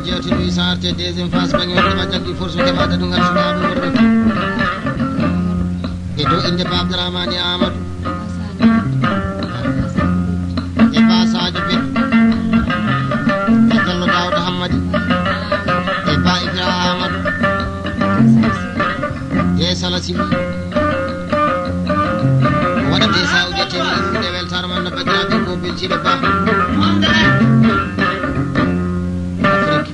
jewte ɗo isa arte deuxiéme phase bangi wonde ma jaggi force keɓa dadungal sukaɓe worɓe e dow inde ba Abdourahmane Amadou e ba Sadio Bet e Diallo Daouda Hammadi e ba Ibrahima Amadou e Sala Sibi waɗate sawuji temi ɗe weltare man no bandiraɓe ko belciɓe ba Afrique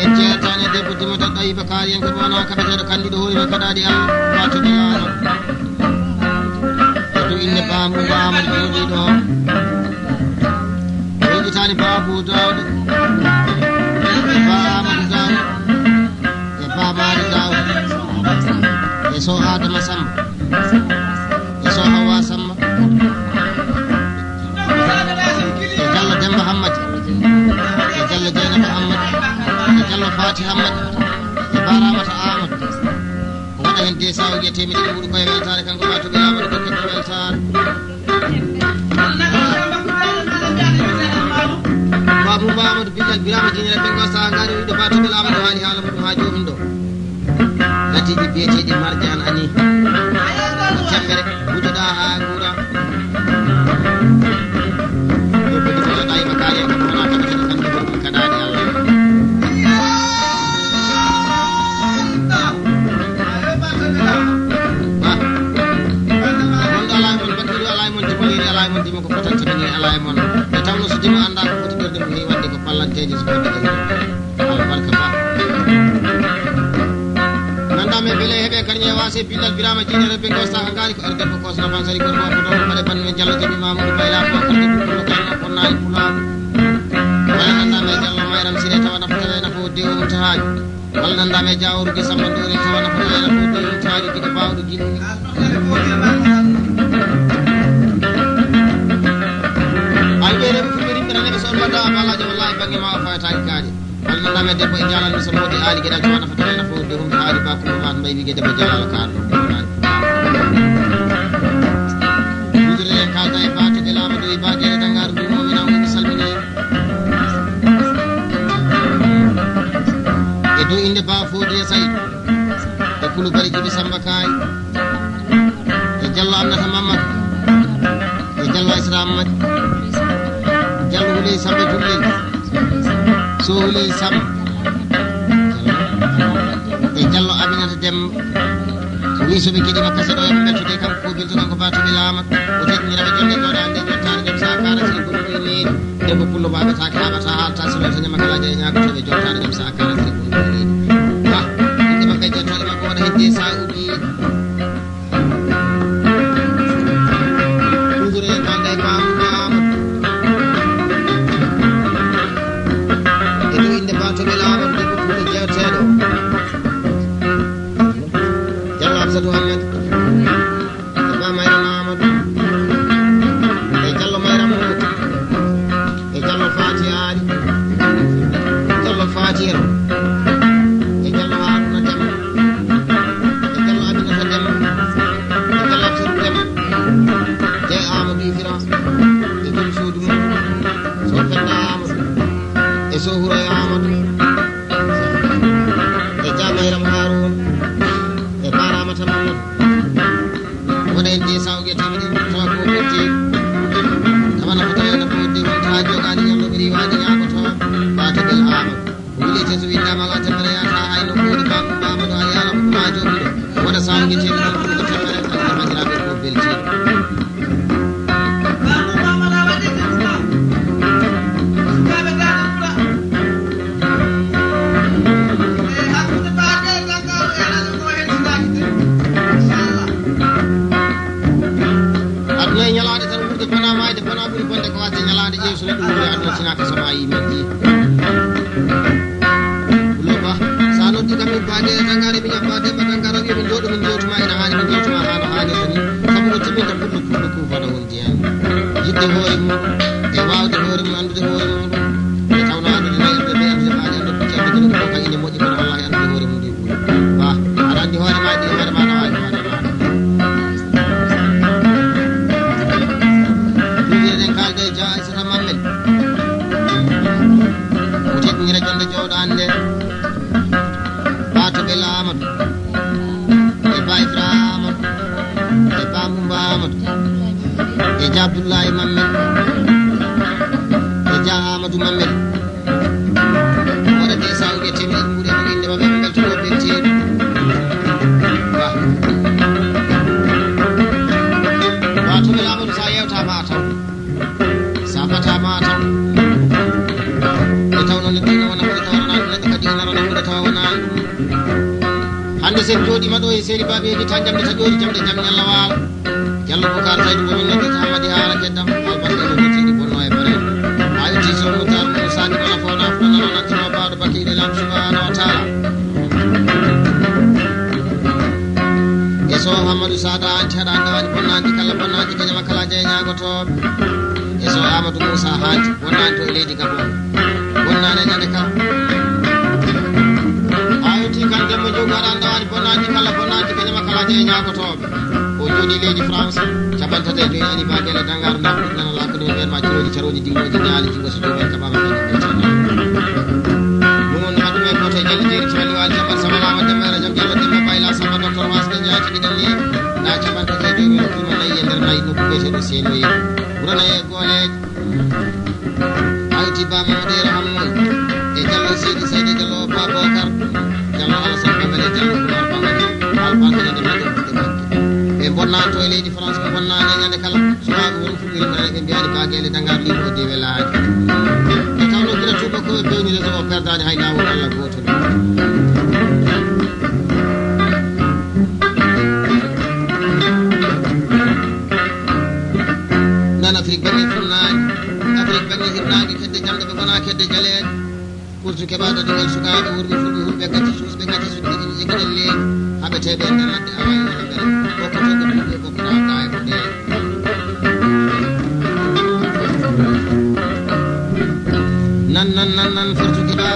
en jeeyatani debbo dimata ɗayiba kaari en koɓe wona kaɓeteɗo kandiɗo hoorima kaɗaɗi Allah watude laano e dow inde ba Mouba Amadou ɓe woni ɗo weƴƴitani Babou Daouda e ba Amadou Daouda e ba Mari Daouda e so Adama Samba e so Hawa Samba e Diallo Demba Hammadi e Diallo Dieynaba Hammadi e Diallo Fati Hammadi e Baramata Amadou waɗa hen de sawuji temedde ɗiɗi ɓuuri koye weltare kanko watuɓe Amadou dokkeɗo weltare Babou Amadou Billal Birama Jinere ɓengo sa gari wiɗo batuɓe Amadou haali haala muɗum ha jomum ɗo natiji biyeteɗi Mardiane ani temmere wujoɗa ha guura ɗo kadi folaɗa e makari en kam wona kaɓeteɗo kamɓe worɓe kaɗaɗi Allah gonɗo ala e mon bakkiɗo ala e mon dimoliri ala e mon dima ko fotantamini ala e mon e tawno so dima anda ko foti ɗorde mo heewi wadde ko ballanteje so goɗɗo albarka ba gandame beele heeɓe kañum e wase Billal Birama Jinere ɓe gosta ha gaari ko erde ko kosno fan sari goto ko ɗon mbaɗe banni men Diallo Deɓi Mamadou Bayla ko arde ɓuɗɗo kalno ponnayi pulaɗo wala nandame Diallo Mayram Siré tawa nafatawe nafo dewo mutahaji walla nandame Diaworugi Samba Ndori tawa nafatawe nafo dewo mutahaji giɗo bawɗo giɗɗi ay ɓe reɓe fuɓe rimɓe raneɓe so on wadda balaji wallahi banggue ma o fawetaki kaaje walla nandame debbo e jalal so modi aali gueɗal tawa nafatawe nafo dewo mutahaji bakumo mat mbayi wigue debbo jalal kaɗo wujure en kalda e batuɓe Lamadou e baɗele Dangar dumomi nam mi salmini e dow inde ba Fodé Saydou e Koulibaly Djiby Samba Kaye e Diallo Aminata Mamadou e Diallo Aissata Amady Diallo Houleye Samba Jullel So Houleye Samba e Diallo Aminata Demba wi soɓe keɗima kaseɗo eɓe bettude kanko ko biltoɗon ko batuɓe Lamadou o teɗiniraɓe jonde ɗoɗa ande jottare joom sa karasiri ɓuɗɗo neri debbo pullo mbaɓetake haɓata halta silo to ñamakalaji e ñagotoɓe jottare joom sa karasiri ɓuɗɗo neri ha inde makko e jettoɗe makko waɗa hedde sa uɗi ɗugure e kalde e Babou Amadou e ɗo inde batuɓe Lamadou debbo pullo jewteɗo Diallo Absatou Hammadi e ba Mayram Amadou e Diallo Mayram Moutou e Diallo Fati Ali Diallo Fatira e Diallo Harouna Demba e Diallo Aminata Demba e Diallo Absatou Demba je Amadou Ifira e joom suudu mum so Penda Amadou e so Houraye Amadou e ja Mayram Harouna e Baramata Mamadou waɗa en de sawge temedde tawa ko ɓetti tawa nafatawe nafo de wonta ha jogani ñamɗo ɓe riwani ñagoto batuɓe Amadou wulite so windama ga temere yata hayno koɗi Babou Amadou ha yala ma jomiɗo waɗa sawge temedde ɗumɗo temere ande bandiraɓe ko beltiɗo aduna e ñalade tan wurde fana mayde fana ɓuuri bonde ko wasde ñalade ƴeew so neɗɗo wuuri aduna sinaka so mayi men ɗi ɗum ba sa noddi kam min baɗe Dangar mi ñabba Demba Dangar wi min jooɗo min jewtuma ene hani min jewtuma hano hannirta ni sabu ko timminta pullo kufana wondi hen yidde hoore muɗum e wawde hoore mum andude hoore muɗum e tawno andude nayirde ɓe andude baɗe andude pucci andude ko ka ine moƴƴi kono wallahi andude hoore mum ndi ɓuuri ba aɗa andi hoore ma ɗi hoore ma nawawi hoore ma ɗum wiyeɗen kalde Dia Aissata Mamel Amadou e Ba Ibra Amadou e Ba Mumba Amadou e Dia Abdoulaye Mamed e Dia Amadou Mamed wona de sawde temi ɓuuri e inde maɓe ɓe beltoɗo belteɗi watoɓe Amadou sa yewtama a taw sa fatama a taw e tawno neɗɗo ina wona ɓuri tawarana neɗɗo kadi ina rana ɓuri tawa wona hande sen jooɗima ɗo e séri baɓeji ta jamde ta jooɗi jamde jam ñalla waala Diallo Boucar Saydou momin noddata Hamadi Haala keddam albarka ɗo jettiɗi bonno e bare a yetti so mutar mo sani wona fona fonano nantino bawɗo bakkiɗe lam subhanahu wa taala e so Hamadou Sada anti haɗa andawani bonnaji kala bonnaji kañama kala jeeñagotoɓe e so Amadou Moussa Haji wonnani to e leydi Gabon wonnani e ñande kala a yetti kan demmo jogo aɗa andawani bonnaji kala bonnaji kañama kala jeeñagotoɓe o jooɗi leydi France capantati to yani bagele dangar ndaf nana lakkude ɓen ma ciroji caroji dingoji ñaali jigo so jomen kabama ɗumon ha ɗum e koto e jalli jeeri cimali wali capan samalama demmere jam Diallo demma bayla samba docteur wasɓe ñaati ɗiɗen ni na capantati e joyi hokkima nayi e nder nayi nokku biyeteɗo seenoyi ɓurana e gooleje awti ba mamadero hammoy e Diallo seydi Saydi Diallo Babacar Diallo Alassane Bangale Diallo Boulard Bangale albankanede maɗo ɓuɗɗe bakke ɓe bonnani to e leydi France ko bonnani e ñande kala suwaɓe won fuɗɗirimane ɓe mbiyani bagele dangar libo dewe laaji e tawno gila tuuba koɓe bewni réseau o perdani hay lawol Allah gotol nan Afrique bangi funnaji Afrique bangi hirnaji kedde jamde ɓe gona kedde jaleɗe ɓurtu keɓade ɗumen sukaɓe wurɓe fulɓe hulɓe gacci suus ɓe gacci suɗɗi jegguɗen leydi haɓe teɓe nder ladde awayi wona beele bokkotoɓe ɗumɓe bokkona kaye ko ɗe nan fortu keɓa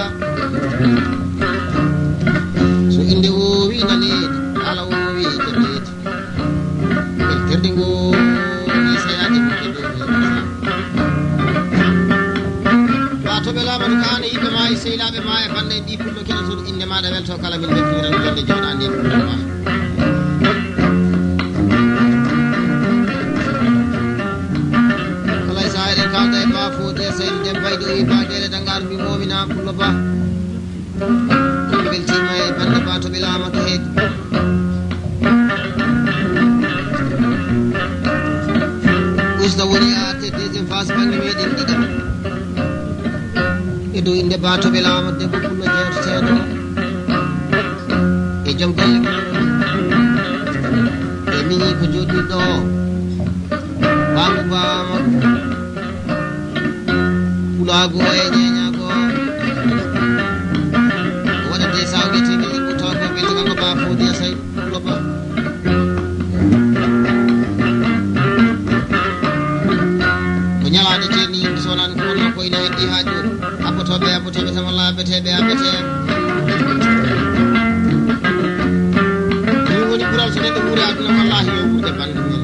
so inde wowi nanede ala wowi jaɓɓede belterɗi ngowi sayade ɓuɗɗe dow watoɓe Lamadou Kane yimɓe ma e sehilaɓe ma e bande ɗi pullo kene so inde maɗa welto kala min beltiniran jonde jewɗandi e pullo ma kalay sa eɗen kalda e ba fode Saydou Dem bayɗo wi bagele dangar mbi momina pullo ba ɗum beltima e bande batoɓe Lamadou heedi usda woni ate deuxiéme phase banggue meɗen ɗiɗam e dow inde batoɓe Lamadou debbo pullo jewteteɗo e joom golle e mini ko joɗɗiɗo bangu bama pulago e ñeñago o waɗate sawguete ɓe liɓɓutaw ko belti kanko ba fodi a Saydou pullo ba ko ñalade ceerni yimɓe sonani ko wonno ko ina heddi ha joni abbotoɓe tan walla abbeteɓe ɗum woni ɓural so neɗɗo wuuri aduna wallahi yo wuurde bande mumen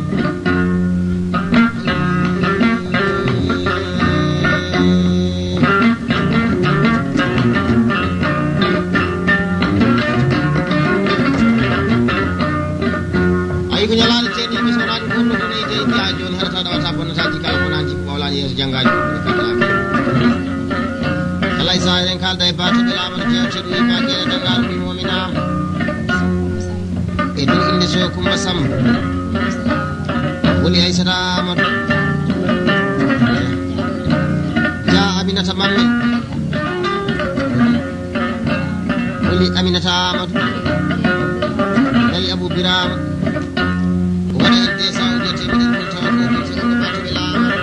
ayi ko ñalade ceerni yimɓe sonani ko wonno ko neyde ha joni haɗata ɗawata bonnataji kala wonaji ko ɓawlani yeeso janggaji alay sa eɗen kalda e batoɓe Lamadou jewteɗo wi bagele dangar mbi mominama e dow inde so Coumba Samba woni Aissata Amadou Dia Aminata Mamme woni Aminata Amadou dali Abou Birama wona inde sawdete miɗen kultawa ko ɓe segoɗo batoɓe Lamadou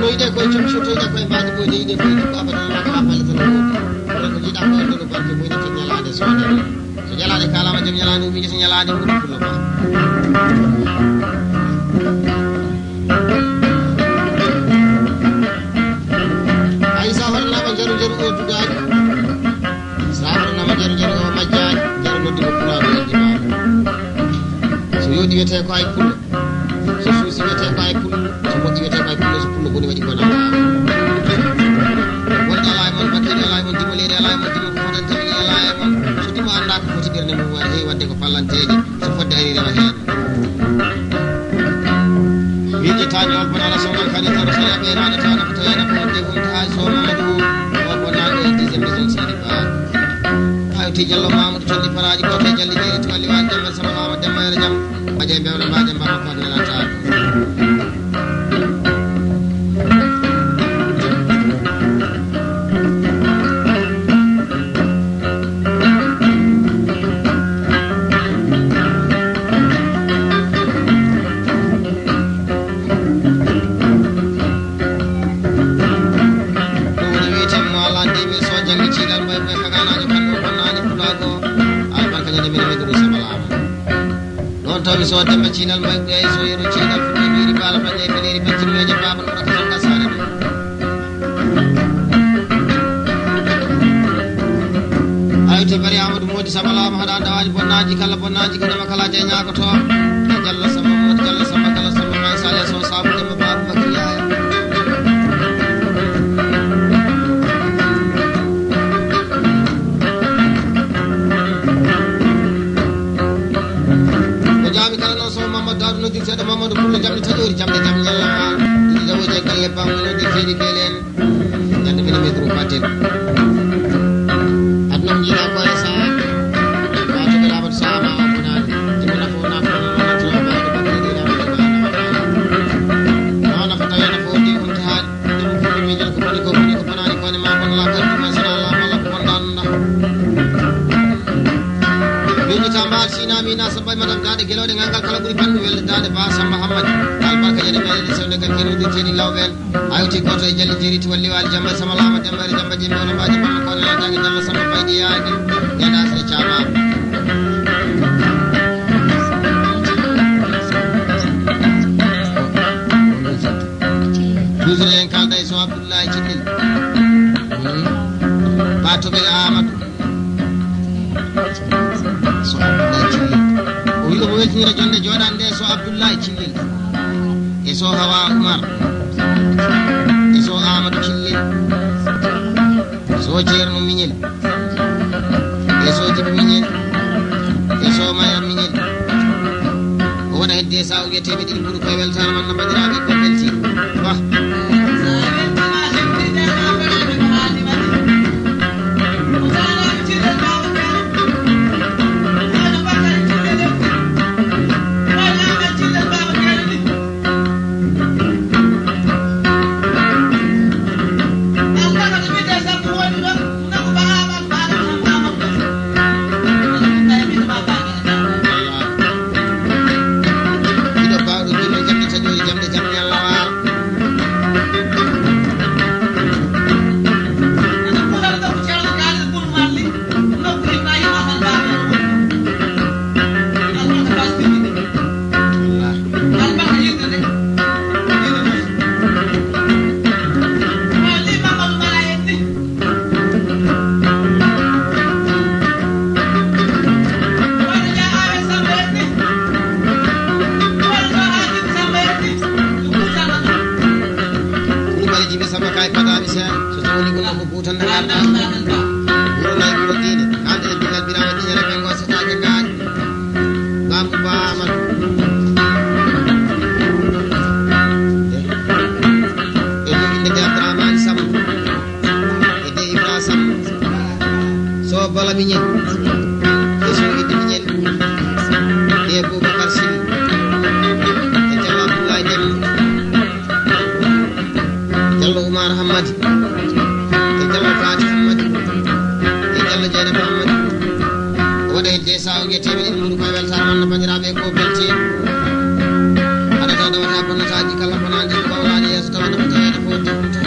no yiɗe koye com surtoyɗe koye mbaji boyde yiɗe koye jikko abadan waka ha balle tan woodi oɗon ko jiiɗa ko ndono barke moynete ñalade soode so ñalade kalama joom ñalade umiji so ñalade ɓuuri pullo ma ay sa horanama jaru jaru o dugaji sa horanama jaru jaru o majjaji jaru noddi ko pulaɗo ejji ma so yoɗi wiyete ko ay pullo so suusi wiyete ko ay pullo so moƴƴi wiyete ko ay pullo so pullo boni waɗi gona wonɗala e mon bakkene Jalti Jallo Mamadou Condi Paraji Kote Jalli Jeri Tuwalli Wan Demba Samalama Demba Jam Baje Bewle Baje Mbama Kodne Lata tawi so demba cinal may gay so yero cinal fu biri bala banje beleri bacci meje babal ko ko kasane ayti bari amadou modi sabalama hada dawaji bonnaji kala bonnaji ko dama kala je nyaako to jalla sama kala sama may sale so sabu demba babu bakriya no dir sada mamadou kullu jamde tajori jamde jam yalla di jawo je galle bam no dir fini kelen jande bene metro patel adnom jina ko sa ba to bela ba sa ma abuna jibna fo na ko na to ba ko ba di na na fata yana fo di on ta dum ko mi jel ko banani ko ne ma kon la ko ma sallallahu alaihi wa sallam yoni tamba sina mina sabay madam dade gelode ngal kala buri pandu wel dade ba sa muhammad al barka jeni mele sewde gal kenu di teni lawben ayuti goto e jalli jeri walli wal jamma samalama dembe jamma jemi on baaji bam ko la tangi jalla sama baydi yaadi yana se chama duzure en kalda so abdullah cikil bato be amadou so abdullah cikil o wi o weltira jonde jodande so abdullah cikil e so hawa umar e so amadou cikil so jerno miñel e so jibi miñel e so maya miñel o wona hedde sa o wiete be dil buru koy weltana man na badirabe ko belti wa bala miñel e so iddi miñel e Boubacar Sy e Jallo Abdoulaye Dem Jallo Oumar Hammadi e Jallo Fati Hammadi e Jallo Dieynaba Hammadi waɗa hedde sa o guetteɓe ɗin muɗum koye weltare man no bandiraɓe ko belti aɗata dawata bonnataji kala bonadi ko bawlani yeeso tawa no tawede fo tawtaji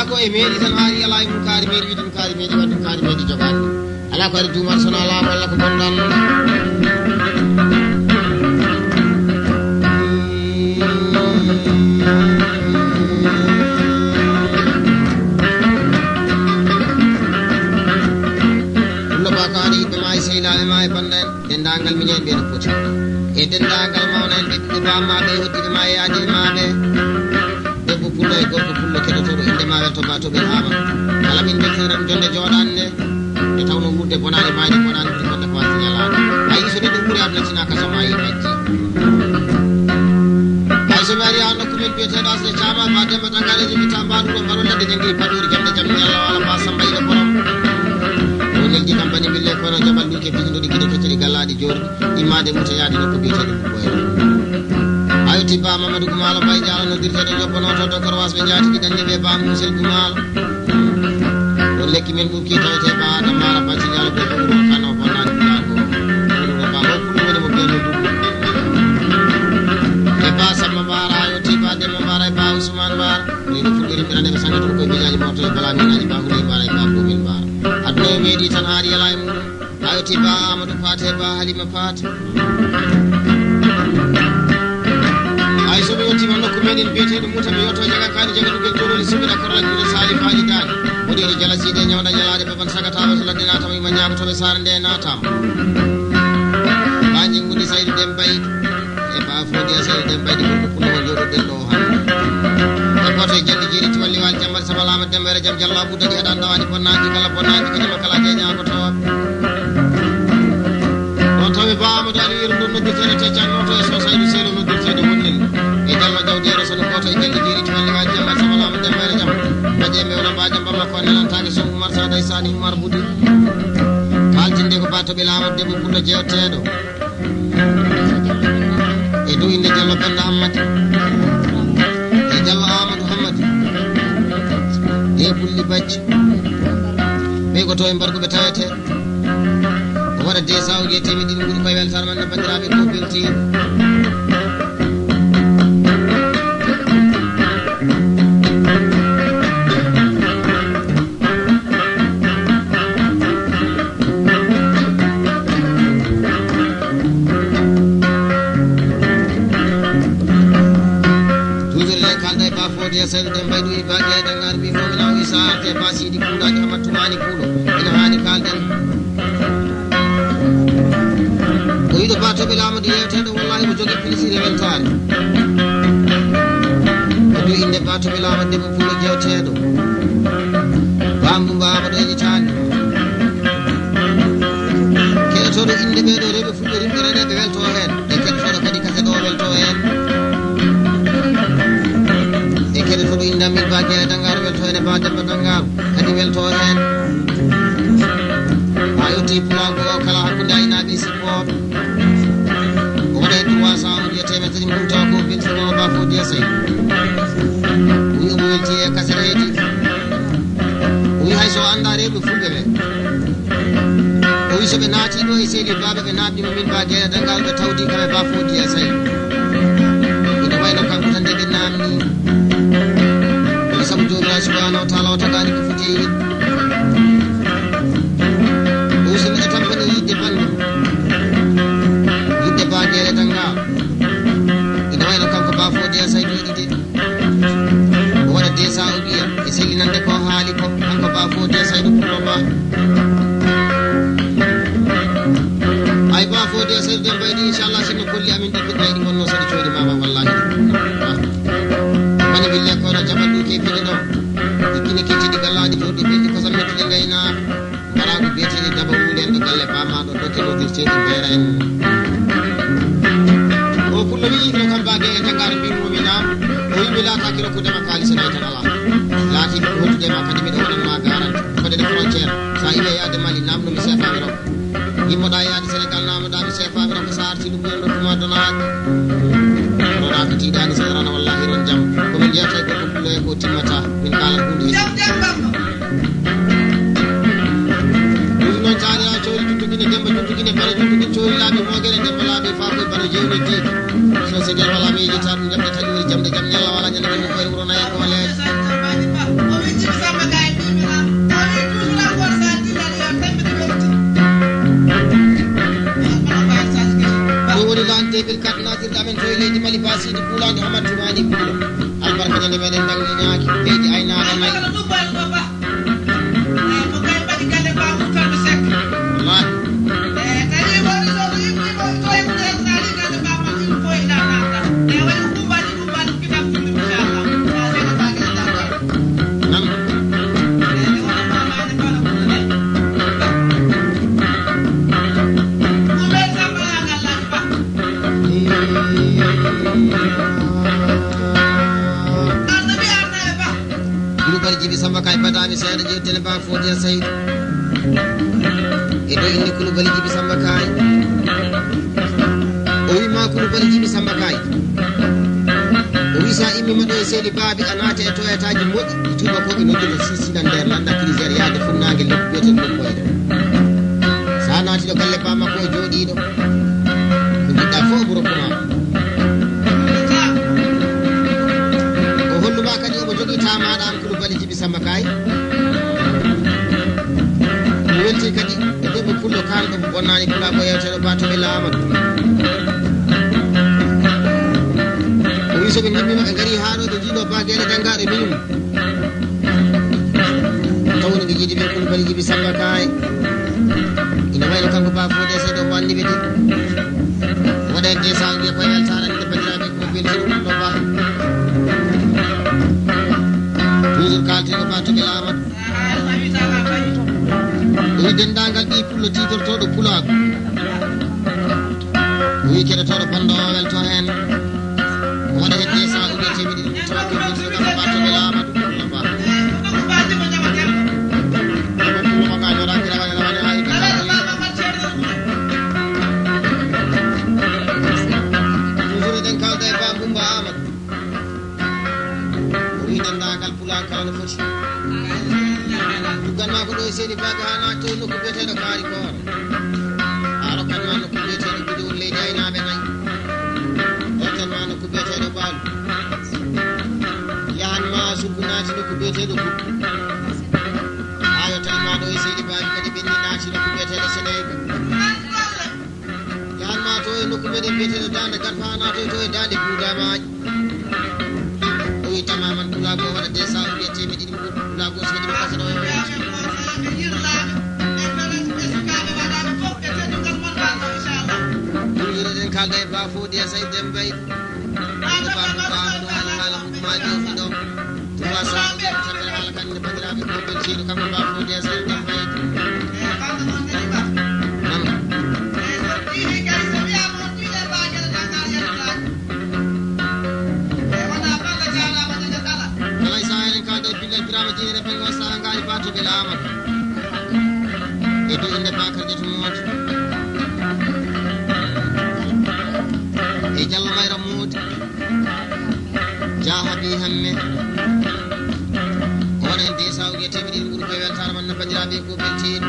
ko e meedi tan haari ala e mum kaari meedi wiide kaari meedi wadde kaari meedi jogade ala ko ari duumal sono ala walla ko bondan ɗumno ba ko haɗa yimɓe ma e sehilaɓe ma e bandan dendagal miñen ɓe no foti e dendagal mawna en ɓeɓɓe bammaɓe e hoddiɓe ma e yaadiɓe maɓe debbo pullo e gorko pullo keɗotoɗo inde ma welto batoɓe ama kala min deftiran jonde joɗanne e tawno wurde bonani maji bonani ɗigonde ko watti ñalade ayi so ɗiɗum ɓuuri ablatina kasama yi majji ay so mari ya nokku men biete do asle chama ba demba tangale ji tamba do baro ladde jengi paduri jamde jamni Allah wala ba samba ila borom wonel ji kampani bille ko no jabal duke bindo di gide keceli galadi jor imade muta yaadi nokku biete do ko ayuti ba mamadou gumalo bay jalo no dirte do joppo no to korwas be jaati di dande be ba musel gumalo o lekki men bu ki tawte ba da mara bati jalo be ko kano bonan ko ko ba ko ko mo be no ba sama bara ayuti ba de mara ba usman bar ni no fugiri mi ande sanga ko be jaaji moto bala mi naji ba ko bara ba ko min bar adno meedi tan haadi yala e mum ayuti ba amadou pate ba halima pate ay so be yotti nokku meden biete muta be yotto jaga kaani jaga dugel jololi sibina korla juude sali faaji daani woni jalasi de nyawda jalade baban sagata ba so ladina tam ma nyaama to be sar nde natam bañi ngudi saydu dem bay e ba fodi saydu dem bay ko ko no jodo dello ha e koto jalli jeri to walli wal jambar sabalama dem wera jam jalla bu dadi adan dawani bonnaaji kala bonnaaji ko kala de nyaako to on tawi ba amadou ali yirdo no dirtene te janno to so saydu selo no dirtene wonnel e jalma jawdi rasul ko to jalli jeri to walli wal jambar sabalama dem wera jam baje me wona ba jam bamma ko nan taake so umar sa day sani umar budi kaltinde ko bato be lama debbo pullo jewtedo e do inde jallo banda ammati e jallo amadou hammadi e bulli bacci be ko to e mbargo be tawete ko wada de sawje temi din ngudi koy weltar man bandirabe ko belti saydu dem baydu ibadi dangar bi fo na wi saate basidi kula jamatu mani kulo ina hani kalden o yido bato be lamadi yewtede wallahi mo jogi pilisire weltare o do inde bato be lamadi mo fulo jewtedo bambu baba do yitani kede to do inde be do rebe fulo rimbe be welto hen e kede to kadi kase do welto hen kede to inda min baje dangar welto ene baje dangar kadi welto hen ayuti plago kala hakunda ina bi sipo ore duwasa on yete metri munta ko bintu ba fo dese wi umulti e kasareti wi hayso andare be fugebe o wi so be naati do e seli babe be nabi min baje dangar be tawdi kala ba fo dese ina wayno kan tan de namni sabu jomirawo subhanahu wa ta'ala o tagani ko foti usini e tampani yidde bandu yidde baajere tanga ina wayno kanko ba fodi a saydu yidide o waɗa desa o ɓiya e sellinande ko haali ko kanko ba fodi a saydu pullo ba ay ba fodi a saydu dem baydi inchallah sinno kolli amin ɗiɓɓiɗɗa ɗi wonno saɗi coyɗi mama wallahi mani bille ko na jabandu ke fini do ikini kiti di galadi to di bindi ko sametti de ngayna bara ko beti di daba wulen do galle ba ma do ke no dirte di bera en o pullo wi no kam baage e tangar bi mo mina o wi la ta kilo ko dama kali sina tan ala lati ko to dama kadi mi do na garan ko de frontière sa ile ya de mali namno mi sefa ro yimmo da ya de senegal namno da mi sefa ro ko sarti dum do ko ma do na ko tidani sarana wallahi ron jam ko min jeyata ko kullo ko timmata min kala hunde dum non taari a coori tuttugine demba tuttugine bare tuttugine coori laabi mogere demba laabi fa ko bana jewne di so se der wala mi yita dum jamde tagi wori jamde jam nyalla wala nyande ko koy wuro na ko le o wi ci sama gaay bi mi na o wi toujours la force a dit la tembe de woni lante bil katnatir damen to leydi mali basidi kulande hamad tumani kulo albarka nyande meden dangi nyaaki leydi ayna na nay ko kay badi galle ba mu tan sek wallahi tani woni so yimmi mo to e ko tani galle ba ma ci ko ina na e woni ko badi kitab ci inshallah e ko ba galle dara nam mi seeɗa ƴewtene ba Fodé Saydou e ɗo inde Coulibaly Djiby Samba Kaye o wima Coulibaly Djiby Samba Kaye o wi sa immima ɗo e seeli baabi a naata e toyataji moƴƴi ɗi tubakoɓe nodduno sisina nder landa crisére yaade funnague lekku biyeten lokkoyde sa naati ɗo galle ba makko o jooɗiɗo ko jiɗɗa fof ɓuro koma o holluma kadi omo jogui tamaɗa an Coulibaly Djiby Samba Kaye mi welti kadi e debbo pullo kanɗo mo bonnani pula ko yewteɗo batoɓe Amadou o wi soɓe jimmima ɓe gaari haɗo ɓe jiiɗo bagueɗe dangaɗe minum tawni ɓe jiiɗi ɓe Coulibaly Djiby Samba Kaye ina wayno kanko ba Fodé Saydou mo andi ɓe de waɗa de sa wiya koye weltare ande bandiraɓe ko beltino ɗum ɗo ba toujours kaltino batoɓe Amadou o wi dendagal ɓi pullo titortoɗo pulago o wi keɗotoɗo bandowo welto hen waɗa hedde sa uɓe tewiɗi tawa ko beltino kam batoɓe Amadou ɗum ba toujours eɗen kalda e ba Boumba Amadou o wi dendagal pulago kala no foti dugganma ko ɗo e seeni baɓe ha natto e nokku biyeteɗo kaari kooro a rokkanma nokku biyeteɗo bidowol leydi aynaɓe nayyi rokkanma nokku biyeteɗo baalu yahanma sukku naati nokku biyeteɗo guppu ha yettanma ɗo e seeni baɓe kadi ɓenni naati nokku biyeteɗo Sénégal yahanma to e nokku meɗen biyeteɗo Dande Garfa ha nato to e Dande Boudamaji o wi tamaman pulago waɗa de sa uɓe temedɗiɗi mbuɗ pulago so waɗi ɓe kasano e ɗen kalda e ba Fodé Saydou Dembaye inde ba Boumba Amadou haala hukmaji o fiɗo 300 ɓe tabbere haala kanne bandiraɓe ko beltiɗo kanko ba Fodé Saydou Dembaye alay sa eɗen kalda e Billal Birama Jeere ɓengo sa ngaali batoɓe Amadou e dow inde Bakar Ƴeto Moodi e Diallo Mayra Moodi Jahabi Hamme on en de sa uge temeɗiɗi ɓuuri koye weltare man no bandiraɓe ko beltiɗo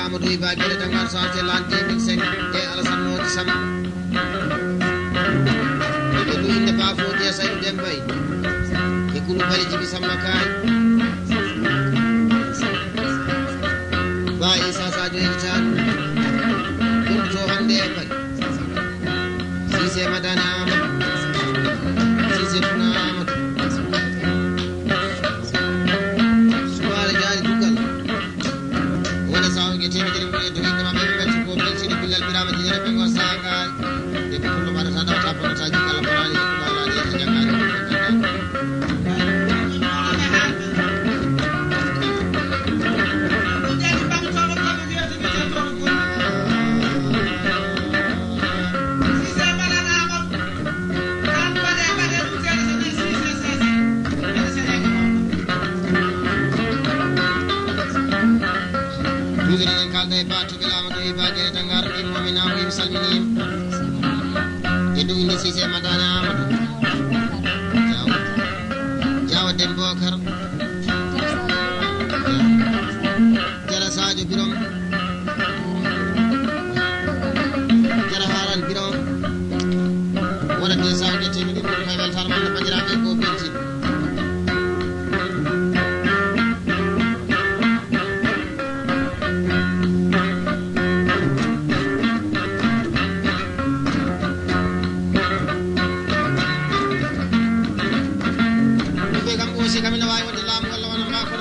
Amadou Iba Guédé Dangar santé l'an 2005 e Alassane Mody Sam e ɗo inde ba Fodé Saydou Dembaye e Coulibaly Djiby Samba Kaye ba Issa Sadio Hitaɗo gonɗo to hande e Paris Cissé Madani Amadou Cissé Tuna Amadou Souare Diari Dugal wona sawge temedere mbuɗe to inde maɓɓe ɓe gacci ko beltiɗo Billal Birama Jeere ɓengo sangal e ɓe kullo mbaɗata ɗawta bonotaji kala bonani lawlaɗi e jangade en kalda e batoɓe Amadou Iba Guédé Dangar immominama yim salminima e dow inde Cissé Madani Amadou Diawa Deme Bocar Jara Sadio Birom Jara Haran Birom waɗate sawde temedɗiɗi ɓuuri koye weltare man no bandiraɓe ko beltiɗo kamina wawi wonde laamu Allah wona ma ko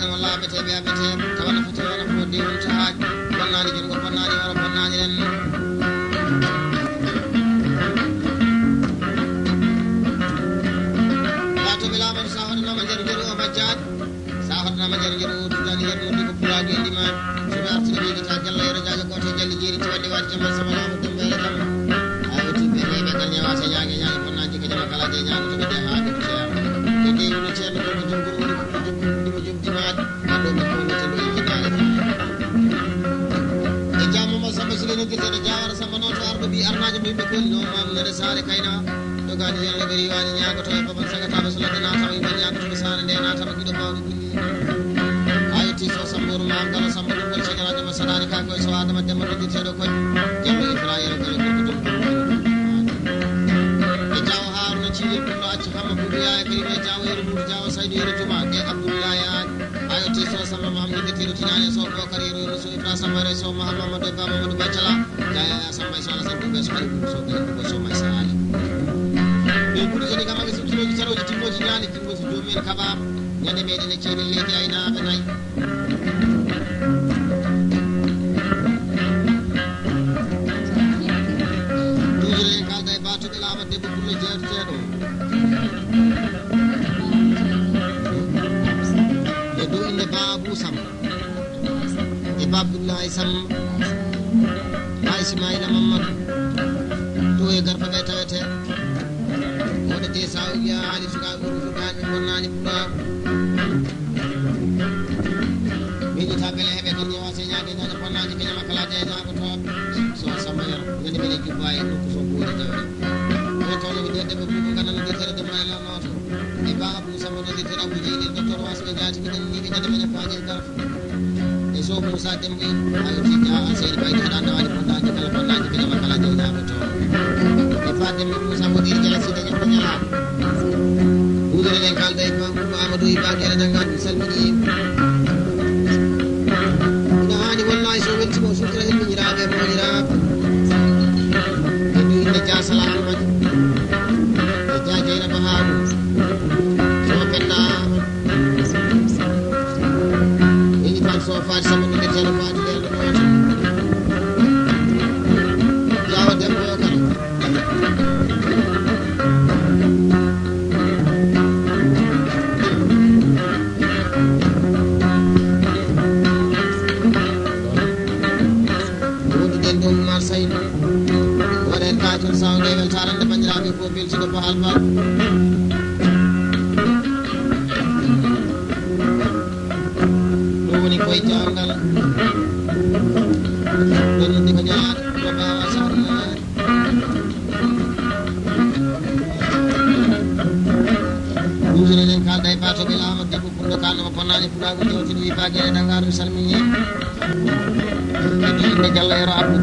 tan walla abete ɓe abete tawana foti wona ko dewol tahaji bonnani jungo bonnani wara bonnani ren latoɓe laamatu sa hoɗanoma jaru jaru o majjade sa hoɗanama jaru jaru o tudani yernude ko pulaji en ɗimani soɓe artini ɓeydita jalla yero jajo goto jalli jeeri tiwadde waɗi jama sama lamu ɗum ɓeele kam awtiɓe ɓeɓe gal ñewata ñague ñague bonnaji ko jama kala de ñago to ɓe de haaɓe ko ceerno ɓe dewino ceerno gomo jungo woni ko ɗimo jomtimaade ɗo ɓe konote ɗo yiɗade e jammama samba sile noddirteɗo jawara samba noon to arɗo ɓi arnajo mo yimɓe koli noon mamnede saare kayna dogani yalla ɓe riwani ñagoto e baban sagataɓe so ladde natama yimɓe ñagotoɓe saare nde natama giɗo mawɗo gulli ha yetti so samboru mam galo samba ɗum gol cegarajo ma saɗani ka koye so adama demma noddirteɗo koye jamma ifrayel gole gorko dum e jawo haruna ciili ɗumɗo acci hamma buuɗoya e karim e jawo yero huudu jawo saydu yero juma e abdoullahi ani ha yetti so samba mahamdinde teɗo tinani so bocar yero yero so ibra sambare so mahamadou e ba mamadou baccala jaya samba e so alasane ɗumɓe so ari ɗum so gay ɗumɓe so may sahali ɓe ɓuuri joni kam aga kiloji taroji timmoji ñaani timmoji jomumen kaɓam ñande meɗen e ceeɗel leydi aynaɓe nayyi toujours en kalda e batuɓe laaɓa debbo pullo jeerteɗo e dow inde babou samba e babdoullahi samba ha ismaila mamadou to e garfa ɓe tawete oɗo de sa wiya haali sukaɓe rufuɗaɓe bonnani pulaɓe miijita beele heeɓe tan ñewase ñague ñaña bonnaji keñama kala de ñagotoɓe so samba yaro ñande mbiɗe jubba e nokku so ɓuuri jawɗe o toon mi de debbo bubu ganda noddirtere de mayla noto e ba abou samba noddirtere abou jeynil docteur wasɓe jaati minen ñiɓe ñande minen fañel garfa e so moussa demɓe a yetti ja seydi bayde aɗa nawani bonnaji kala bonnaji keñama kala de ñagotoɓe e fa demɓe moussa modiri jala sida ñamko ñala huudoreɗen kalda e mamadou amadou ibakere dangan mi salmini yimɓe ina hani wallahi so weltima o suttira hemmiñiraɓe moƴiraɓe e ɗo inde dia salamaji e dia dieynaba haru so penda eñi tan so faati samba no guetteno faati lelɗo noto jawa debbo o kala sayno waɗen kajon sawde weltarande bandiraɓe ko beltiɗo bo halbal ɗo woni koye jangal ɗonindi ko ñaar ɗo bawa sahnaare ɗuusineɗen kalda e batoɓe lama debbo pullo kalnoma bonnani pulago jewtiɗo wi bagueɗe dangaru mi salmini e ɗo inde diallo yero abdou